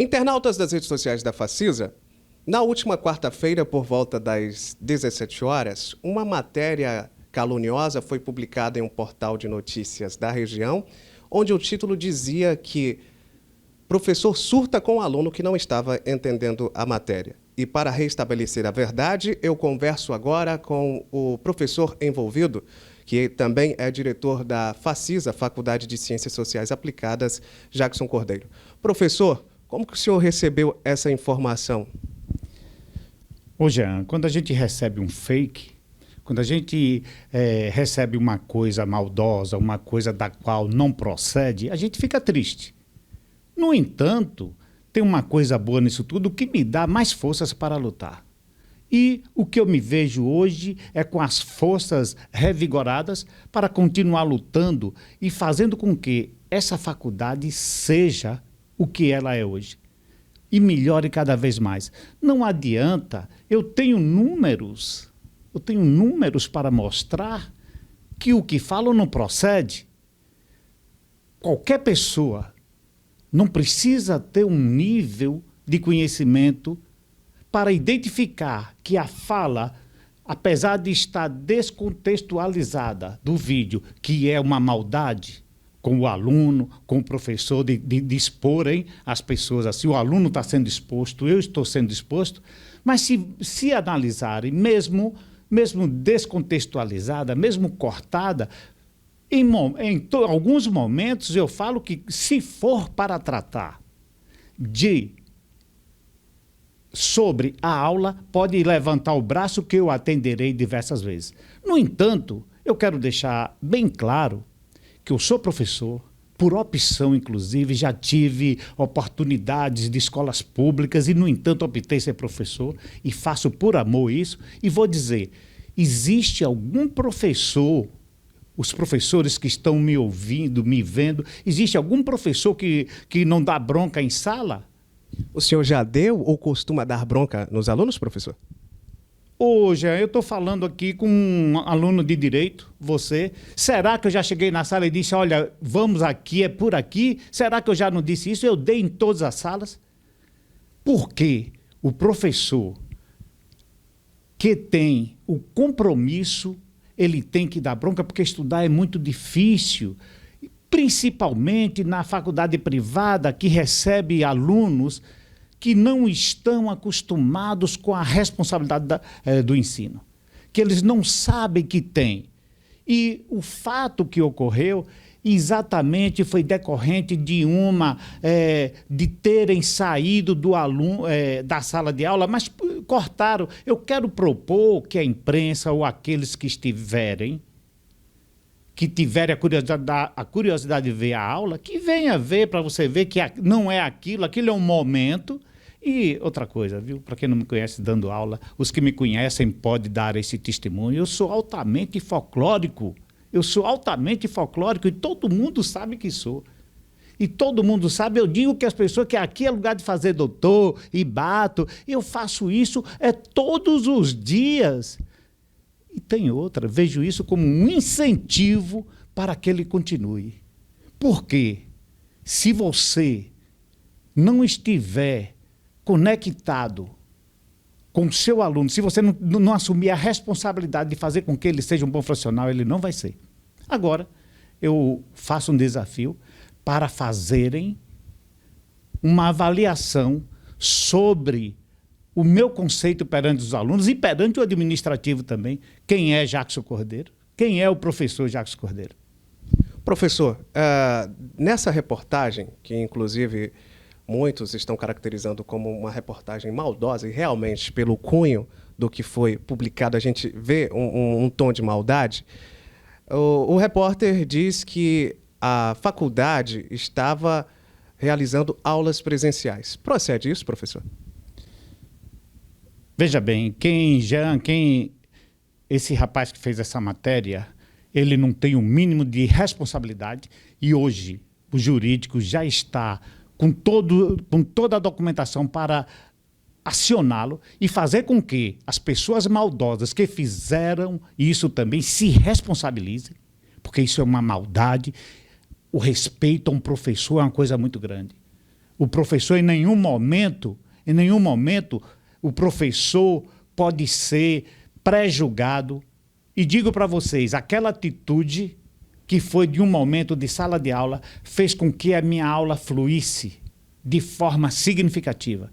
Internautas das redes sociais da Facisa, na última quarta-feira, por volta das 17 horas, uma matéria caluniosa foi publicada em um portal de notícias da região, onde o título dizia que professor surta com um aluno que não estava entendendo a matéria. E para restabelecer a verdade, eu converso agora com o professor envolvido, que também é diretor da Facisa, Faculdade de Ciências Sociais Aplicadas, Jackson Cordeiro. Professor, como que o senhor recebeu essa informação? Ô Jean, quando a gente recebe um fake, quando a gente recebe uma coisa maldosa, uma coisa da qual não procede, a gente fica triste. No entanto, tem uma coisa boa nisso tudo que me dá mais forças para lutar. E o que eu me vejo hoje é com as forças revigoradas para continuar lutando e fazendo com que essa faculdade seja o que ela é hoje. E melhore cada vez mais. Não adianta, eu tenho números para mostrar que o que falo não procede. Qualquer pessoa não precisa ter um nível de conhecimento para identificar que a fala, apesar de estar descontextualizada do vídeo, que é uma maldade, com o aluno, com o professor, de exporem as pessoas assim, o aluno está sendo exposto, eu estou sendo exposto, mas se analisarem, mesmo descontextualizada, mesmo cortada, em alguns momentos eu falo que se for para tratar sobre a aula, pode levantar o braço que eu atenderei diversas vezes. No entanto, eu quero deixar bem claro que eu sou professor, por opção inclusive, já tive oportunidades de escolas públicas e, no entanto, optei ser professor e faço por amor isso. E vou dizer, existe algum professor, os professores que estão me ouvindo, me vendo, existe algum professor que não dá bronca em sala? O senhor já deu ou costuma dar bronca nos alunos, professor? Hoje, eu estou falando aqui com um aluno de direito, você. Será que eu já cheguei na sala e disse, olha, vamos aqui, é por aqui? Será que eu já não disse isso? Eu dei em todas as salas. Porque o professor que tem o compromisso, ele tem que dar bronca, porque estudar é muito difícil, principalmente na faculdade privada, que recebe alunos que não estão acostumados com a responsabilidade do ensino, que eles não sabem que tem. E o fato que ocorreu exatamente foi decorrente de de terem saído do aluno da sala de aula, mas cortaram. Eu quero propor que a imprensa ou aqueles que tiverem a curiosidade de ver a aula, que venha ver para você ver que não é aquilo é um momento. E outra coisa, viu? Para quem não me conhece dando aula, os que me conhecem podem dar esse testemunho. Eu sou altamente folclórico. E todo mundo sabe que sou. E todo mundo sabe, eu digo que as pessoas que aqui é lugar de fazer doutor e bato. Eu faço isso todos os dias. E tem outra, vejo isso como um incentivo para que ele continue. Porque se você não estiver conectado com o seu aluno, se você não assumir a responsabilidade de fazer com que ele seja um bom profissional, ele não vai ser. Agora, eu faço um desafio para fazerem uma avaliação sobre o meu conceito perante os alunos e perante o administrativo também. Quem é Jackson Cordeiro? Quem é o professor Jackson Cordeiro? Professor, nessa reportagem, que inclusive muitos estão caracterizando como uma reportagem maldosa, e realmente, pelo cunho do que foi publicado, a gente vê um tom de maldade. O repórter diz que a faculdade estava realizando aulas presenciais. Procede isso, professor? Veja bem, esse rapaz que fez essa matéria, ele não tem o mínimo de responsabilidade e hoje o jurídico já está com toda a documentação para acioná-lo e fazer com que as pessoas maldosas que fizeram isso também se responsabilizem, porque isso é uma maldade. O respeito a um professor é uma coisa muito grande. O professor, em nenhum momento, o professor pode ser pré-julgado. E digo para vocês, aquela atitude que foi de um momento de sala de aula fez com que a minha aula fluísse de forma significativa.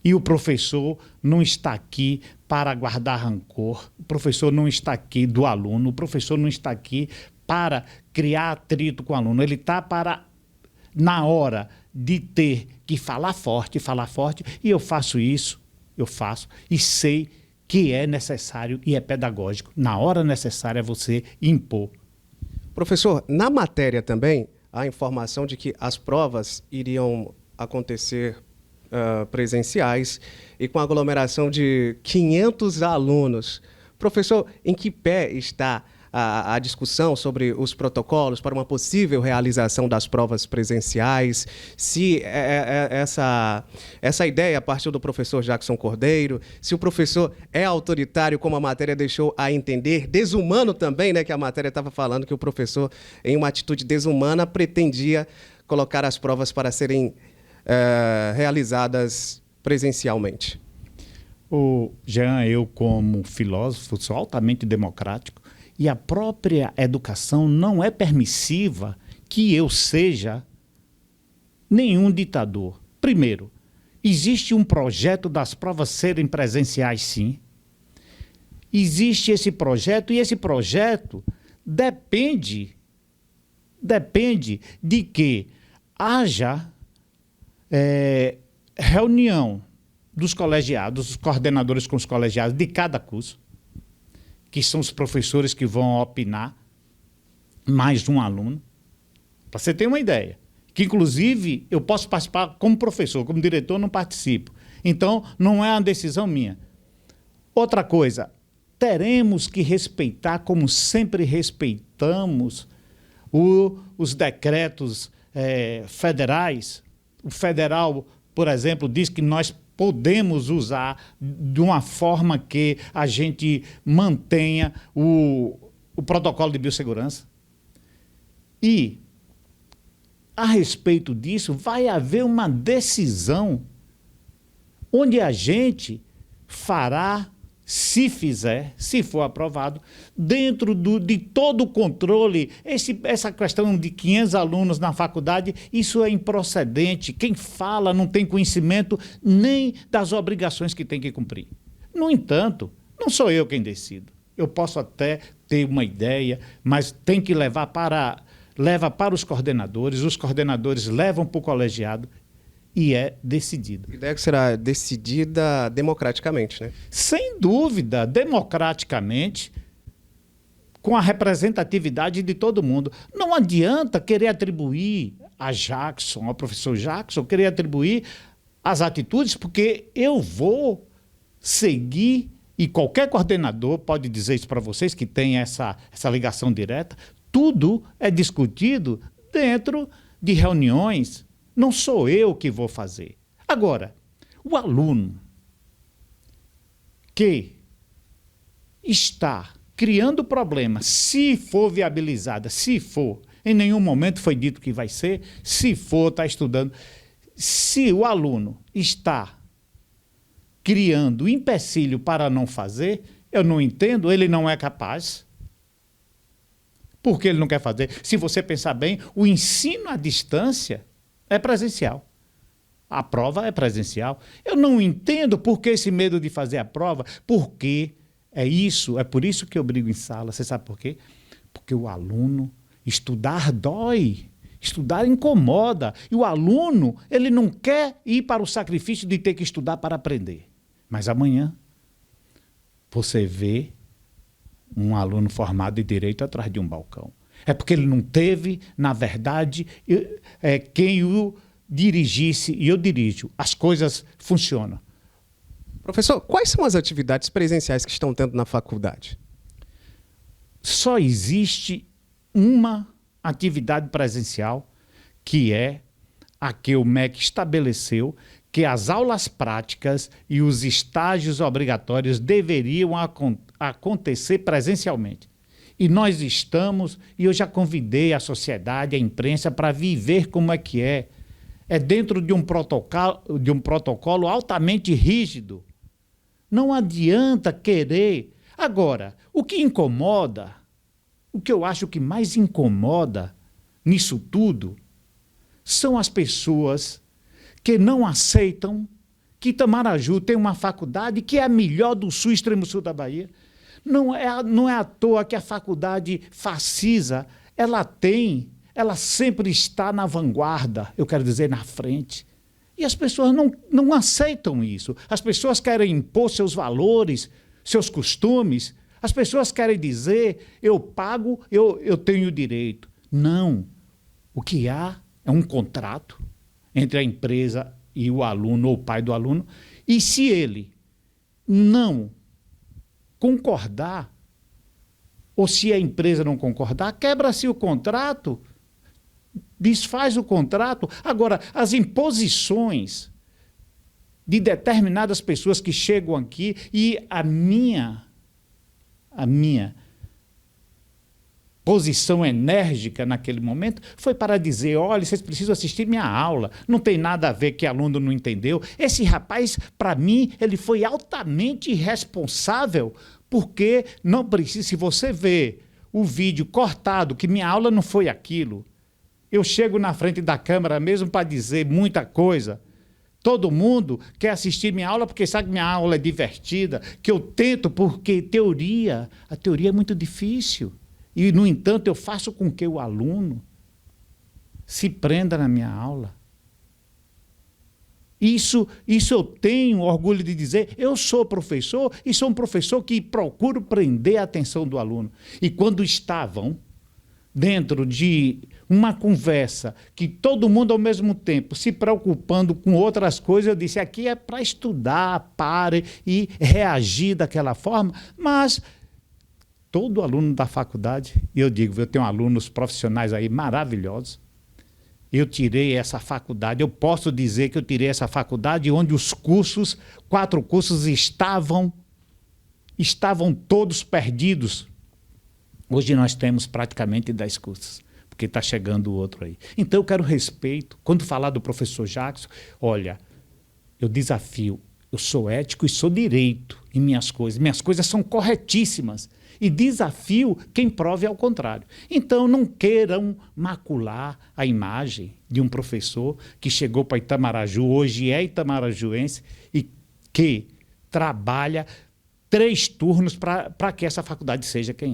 E o professor não está aqui para guardar rancor, o professor não está aqui do aluno, o professor não está aqui para criar atrito com o aluno, ele está para, na hora de ter que falar forte, e eu faço isso, e sei que é necessário e é pedagógico. Na hora necessária você impor. Professor, na matéria também, há informação de que as provas iriam acontecer presenciais e com aglomeração de 500 alunos. Professor, em que pé está a discussão sobre os protocolos para uma possível realização das provas presenciais? Se essa ideia partiu do professor Jackson Cordeiro, se o professor é autoritário, como a matéria deixou a entender, desumano também, né, que a matéria estava falando que o professor, em uma atitude desumana, pretendia colocar as provas para serem realizadas presencialmente. Jean, eu como filósofo sou altamente democrático e a própria educação não é permissiva que eu seja nenhum ditador. Primeiro, existe um projeto das provas serem presenciais, sim. Existe esse projeto e esse projeto depende de que haja reunião dos colegiados, os coordenadores com os colegiados de cada curso, que são os professores que vão opinar, mais um aluno, para você ter uma ideia. Que, inclusive, eu posso participar como professor, como diretor não participo. Então, não é uma decisão minha. Outra coisa, teremos que respeitar, como sempre respeitamos, os decretos federais. O federal, por exemplo, diz que nós podemos usar de uma forma que a gente mantenha o protocolo de biossegurança. E, a respeito disso, vai haver uma decisão onde a gente fará, se fizer, se for aprovado, dentro de todo o controle. Essa questão de 500 alunos na faculdade, isso é improcedente. Quem fala não tem conhecimento nem das obrigações que tem que cumprir. No entanto, não sou eu quem decido. Eu posso até ter uma ideia, mas tem que leva para os coordenadores levam para o colegiado, e é decidido. A ideia que será decidida democraticamente, né? Sem dúvida, democraticamente, com a representatividade de todo mundo. Não adianta querer atribuir a Jackson, ao professor Jackson, querer atribuir as atitudes, porque eu vou seguir, e qualquer coordenador pode dizer isso para vocês, que tem essa ligação direta, tudo é discutido dentro de reuniões. Não sou eu que vou fazer. Agora, o aluno que está criando problema, se for viabilizada, se for, em nenhum momento foi dito que vai ser, se for, está estudando. Se o aluno está criando empecilho para não fazer, eu não entendo, ele não é capaz. Por que ele não quer fazer? Se você pensar bem, o ensino à distância é presencial. A prova é presencial. Eu não entendo por que esse medo de fazer a prova, porque é por isso que eu brigo em sala. Você sabe por quê? Porque o aluno, estudar dói, estudar incomoda. E o aluno, ele não quer ir para o sacrifício de ter que estudar para aprender. Mas amanhã, você vê um aluno formado em direito atrás de um balcão. É porque ele não teve, na verdade, quem o dirigisse, e eu dirijo. As coisas funcionam. Professor, quais são as atividades presenciais que estão tendo na faculdade? Só existe uma atividade presencial, que é a que o MEC estabeleceu, que as aulas práticas e os estágios obrigatórios deveriam acontecer presencialmente. E nós estamos, e eu já convidei a sociedade, a imprensa, para viver como é que é. é dentro de um protocolo altamente rígido. Não adianta querer. Agora, o que incomoda, o que eu acho que mais incomoda nisso tudo, são as pessoas que não aceitam que Itamaraju tem uma faculdade que é a melhor do sul, extremo sul da Bahia. Não é à toa que a faculdade Facisa, ela sempre está na vanguarda, eu quero dizer, na frente. E as pessoas não aceitam isso. As pessoas querem impor seus valores, seus costumes. As pessoas querem dizer, eu pago, eu tenho direito. Não. O que há é um contrato entre a empresa e o aluno, ou o pai do aluno, e se ele não concordar, ou se a empresa não concordar, quebra-se o contrato, desfaz o contrato. Agora, as imposições de determinadas pessoas que chegam aqui, e a minha posição enérgica naquele momento foi para dizer, olha, vocês precisam assistir minha aula, não tem nada a ver que aluno não entendeu. Esse rapaz, para mim, ele foi altamente irresponsável, porque não precisa, se você vê o vídeo cortado, que minha aula não foi aquilo, eu chego na frente da câmera mesmo para dizer muita coisa. Todo mundo quer assistir minha aula porque sabe que minha aula é divertida, que eu tento, porque a teoria é muito difícil. E, no entanto, eu faço com que o aluno se prenda na minha aula. Isso eu tenho orgulho de dizer, eu sou professor e sou um professor que procuro prender a atenção do aluno. E quando estavam dentro de uma conversa que todo mundo ao mesmo tempo se preocupando com outras coisas, eu disse, aqui é para estudar, pare e reagir daquela forma, mas todo aluno da faculdade, e eu digo, eu tenho alunos profissionais aí maravilhosos, eu tirei essa faculdade, eu posso dizer que eu tirei essa faculdade onde os cursos, 4 cursos estavam todos perdidos. Hoje nós temos praticamente 10 cursos, porque está chegando outro aí. Então eu quero respeito. Quando falar do professor Jackson, olha, eu desafio, eu sou ético e sou direito em minhas coisas. Minhas coisas são corretíssimas. E desafio quem prove ao contrário. Então não queiram macular a imagem de um professor que chegou para Itamaraju, hoje é itamarajuense, e que trabalha 3 turnos para que essa faculdade seja quem é.